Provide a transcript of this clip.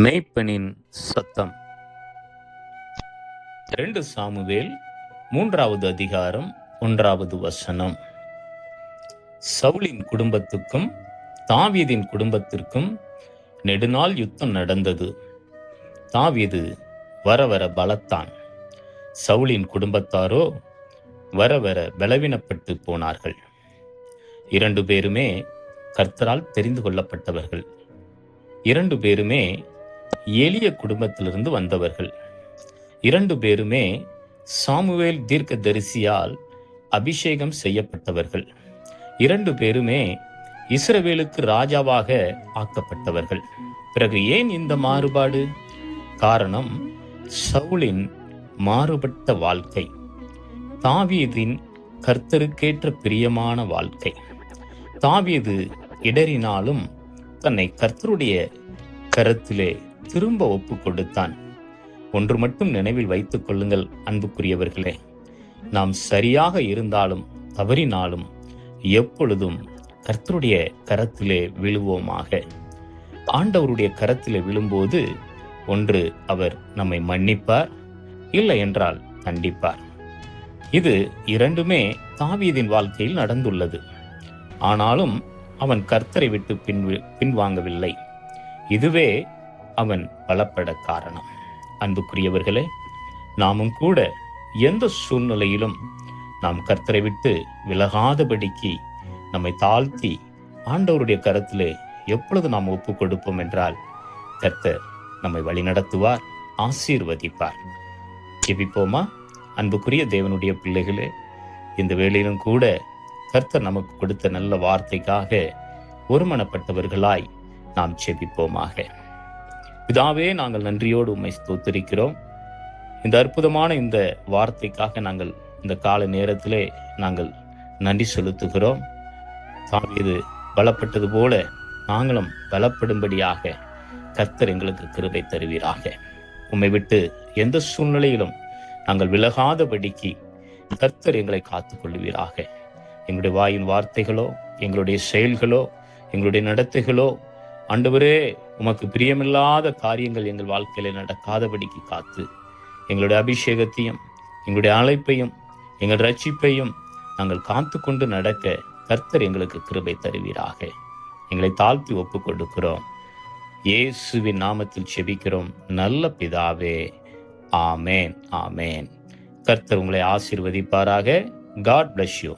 மேய்ப்பனின் சத்தம். 2 சாமுவேல் 3வது அதிகாரம் 1வது வசனம். சவுலின் குடும்பத்துக்கும் தாவீதின் குடும்பத்திற்கும் நெடுநாள் யுத்தம் நடந்தது. தாவீது வர வர பலத்தான், சவுலின் குடும்பத்தாரோ வர வர பலவீனப்பட்டு போனார்கள். 2 பேருமே கர்த்தரால் தெரிந்து கொள்ளப்பட்டவர்கள். 2 பேருமே எளிய குடும்பத்திலிருந்து வந்தவர்கள். 2 பேருமே சாமுவேல் தீர்க்கதரிசியால் அபிஷேகம் செய்யப்பட்டவர்கள். 2 பேருமே இஸ்ரவேலுக்கு ராஜாவாக ஆக்கப்பட்டவர்கள். பிறகு ஏன் இந்த மாறுபாடு? காரணம் சவுலின் மாறுபட்ட வாழ்க்கை, தாவீதின் கர்த்தருக்கேற்ற பிரியமான வாழ்க்கை. தாவீது இடறினாலும் தன்னை கர்த்தருடைய கரத்திலே திரும்ப ஒப்பு கொடுத்தான். ஒன்று மட்டும் நினைவில் வைத்துக் கொள்ளுங்கள் அன்புக்குரியவர்களே, நாம் சரியாக இருந்தாலும் தவறினாலும் எப்பொழுதும் கர்த்தருடைய கரத்திலே விழுவோமாக. ஆண்டவருடைய கரத்திலே விழும்போது ஒன்று அவர் நம்மை மன்னிப்பார், இல்லை என்றால் கண்டிப்பார். இது இரண்டுமே தாவீதின் வாழ்க்கையில் நடந்துள்ளது. ஆனாலும் அவன் கர்த்தரை விட்டு பின்வாங்கவில்லை. இதுவே அவன் பலப்பட காரணம். அன்புக்குரியவர்களே, நாமும் கூட எந்த சூழ்நிலையிலும் நாம் கர்த்தரை விட்டு விலகாதபடிக்கு நம்மை தாழ்த்தி ஆண்டவருடைய கரத்திலே எப்பொழுது நாம் ஒப்பு கொடுப்போம் என்றால் கர்த்தர் நம்மை வழிநடத்துவார், ஆசீர்வதிப்பார். ஜெபிப்போமா? அன்புக்குரிய தேவனுடைய பிள்ளைகளே, இந்த வேளையிலும் கூட கர்த்தர் நமக்கு கொடுத்த நல்ல வார்த்தைக்காக ஒருமனப்பட்டவர்களாய் நாம் ஜெபிப்போமாக. பிதாவே, நாங்கள் நன்றியோடு உம்மை ஸ்தோத்திரிக்கிறோம். இந்த அற்புதமான இந்த வார்த்தைக்காக நாங்கள் இந்த கால நேரத்திலே நாங்கள் நன்றி செலுத்துகிறோம். தாவீது பலப்பட்டது போல நாங்களும் பலப்படும்படியாக கர்த்தர் எங்களுக்கு கிருபை தருவீராக. உம்மை விட்டு எந்த சூழ்நிலையிலும் நாங்கள் விலகாதபடிக்கு கர்த்தர் எங்களை காத்துக் கொள்வீராக. எங்களுடைய வாயின் வார்த்தைகளோ, எங்களுடைய செயல்களோ, எங்களுடைய நடத்தைகளோ ஆண்டவரே உமக்கு பிரியமில்லாத காரியங்கள் எங்கள் வாழ்க்கையில நடக்காதபடிக்கு காத்து, எங்களுடைய அபிஷேகத்தையும் எங்களுடைய அழைப்பையும் எங்கள் ரட்சிப்பையும் நாங்கள் காத்து கொண்டு நடக்க கர்த்தர் எங்களுக்கு கிருபை தருவீராக. எங்களை தாழ்த்தி ஒப்பு கொடுக்கிறோம். இயேசுவின் நாமத்தில் செபிக்கிறோம் நல்ல பிதாவே, ஆமேன், ஆமேன். கர்த்தர் உங்களை ஆசீர்வதிப்பாராக. God bless you.